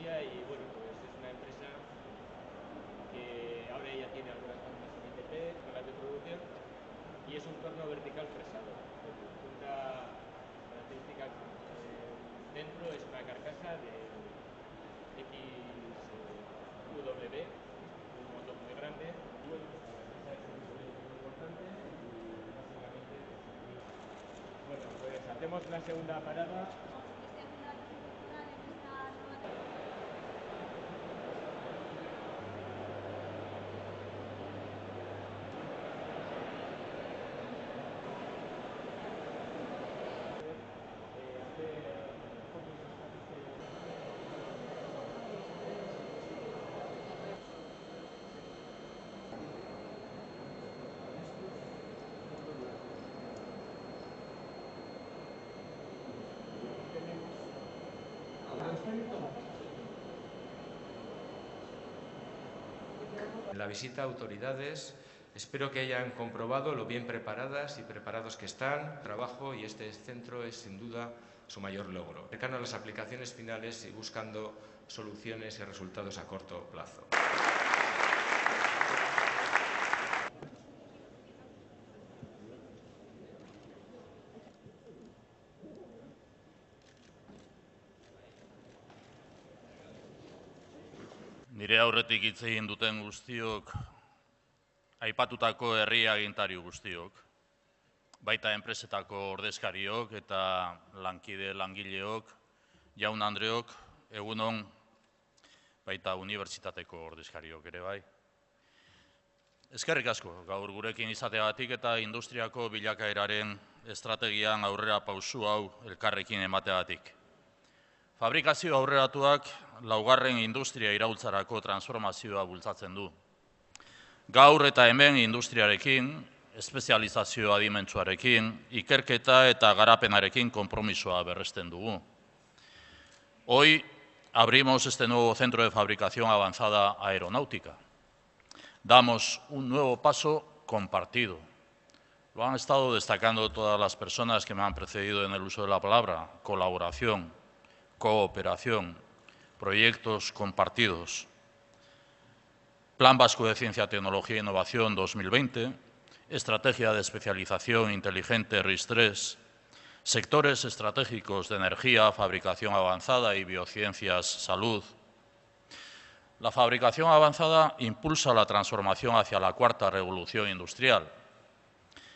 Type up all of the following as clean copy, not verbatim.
tecnología y bueno, pues es una empresa que ahora ya tiene algunas máquinas en ITP, escalas de producción, y es un torno vertical fresado. Una característica dentro es una carcasa de XW, un motor muy grande. Bueno, la empresa es un proyecto muy importante y básicamente, bueno, pues hacemos la segunda parada. En la visita a autoridades, espero que hayan comprobado lo bien preparadas y preparados que están el trabajo, y este centro es sin duda su mayor logro, cercano a las aplicaciones finales y buscando soluciones y resultados a corto plazo. Nire aurretik hitz egin duten guztiok, aipatutako herri agintari guztiok, baita enpresetako ordezkariok eta lankide langileok, jaun andreok, egunon, baita unibertsitateko ordezkariok ere bai. Eskerrik asko, gaur gurekin izateagatik eta industriako bilakaeraren estrategian aurrera pausu hau elkarrekin emateagatik. Fabrikazio aurreratuak laugarren industria iraultzarako transformazioa bultzatzen du. Gaur eta hemen industriarekin, espezializazio adimentsuarekin, ikerketa eta garapenarekin konpromisoa berresten dugu. Hoy abrimos este nuevo centro de fabricación avanzada aeronáutica. Damos un nuevo paso compartido. Lo han estado destacando todas las personas que me han precedido en el uso de la palabra: colaboración, cooperación, proyectos compartidos. Plan Vasco de Ciencia, Tecnología e Innovación 2020, Estrategia de Especialización Inteligente RIS3, sectores estratégicos de energía, fabricación avanzada y biociencias, salud. La fabricación avanzada impulsa la transformación hacia la cuarta revolución industrial.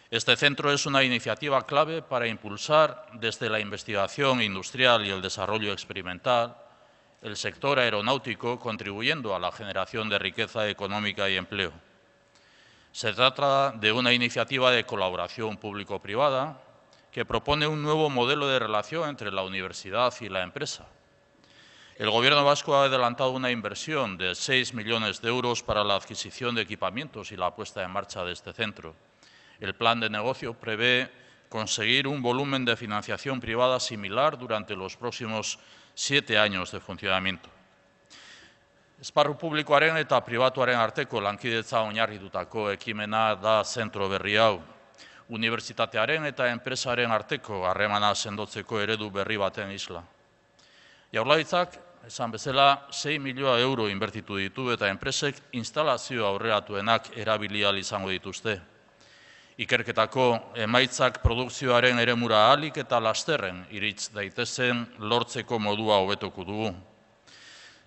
Este centro es una iniciativa clave para impulsar desde la investigación industrial y el desarrollo experimental el sector aeronáutico, contribuyendo a la generación de riqueza económica y empleo. Se trata de una iniciativa de colaboración público-privada que propone un nuevo modelo de relación entre la universidad y la empresa. El Gobierno vasco ha adelantado una inversión de 6 millones de euros para la adquisición de equipamientos y la puesta en marcha de este centro. El plan de negocio prevé conseguir un volumen de financiación privada similar durante los próximos 7 años de funcionamiento. Esparru publikoaren eta pribatuaren arteko lankidetza oinarritutako ekimena da zentro berri hau. Unibertsitatearen eta enpresaren arteko harremana sendotzeko eredu berri baten isla. Jaurlaritzak, esan bezala, 6 milioi euro inbertitu ditu eta enpresek instalazio aurreratuenak erabili ahal izango dituzte. Ikerketako emaitzak produkzioaren eremura ahalik eta lasterren iritz daitezen lortzeko modua hobetuko dugu.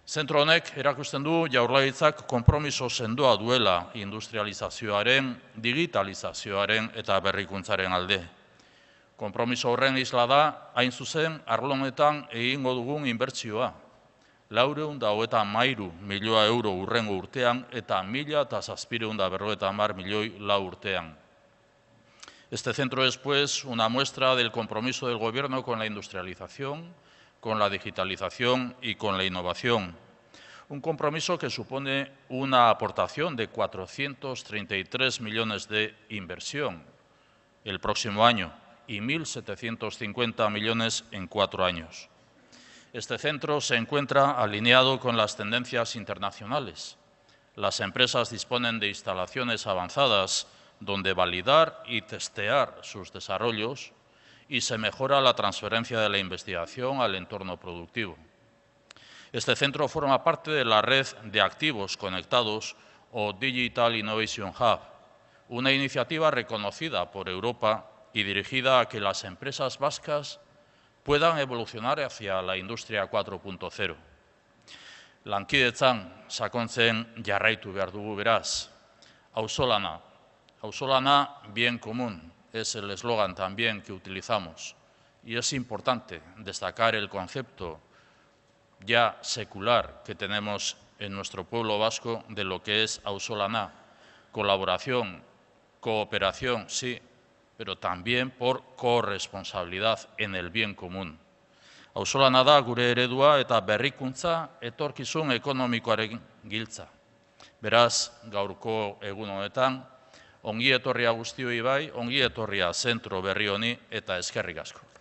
Zentro honek erakusten du Jaurlaritzak konpromiso sendoa duela industrializazioaren, digitalizazioaren eta berrikuntzaren alde. Konpromiso horren isla da, hain zuzen, arlo honetan egingo dugun inbertsioa. 453 milioi euro hurrengo urtean eta 1.750 milioi lau urtean. Este centro es, pues, una muestra del compromiso del Gobierno con la industrialización, con la digitalización y con la innovación. Un compromiso que supone una aportación de 433 millones de inversión el próximo año y 1.750 millones en 4 años. Este centro se encuentra alineado con las tendencias internacionales. Las empresas disponen de instalaciones avanzadas donde validar y testear sus desarrollos y se mejora la transferencia de la investigación al entorno productivo. Este centro forma parte de la red de activos conectados o Digital Innovation Hub, una iniciativa reconocida por Europa y dirigida a que las empresas vascas puedan evolucionar hacia la industria 4.0. Lankidetzan sakontzen jarraitu behar dugu beraz. Auzolana. Auzolana, bien común, es el eslogan también que utilizamos. Y es importante destacar el concepto ya secular que tenemos en nuestro pueblo vasco de lo que es auzolana. Colaboración, cooperación, sí, pero también por corresponsabilidad en el bien común. Auzolana da gure eredua eta berrikuntza etorkizun ekonomikoaren giltza. Beraz, gaurko egun honetan, ongi etorria guztioi bai, ongi etorria zentro berri honi eta eskerrik asko.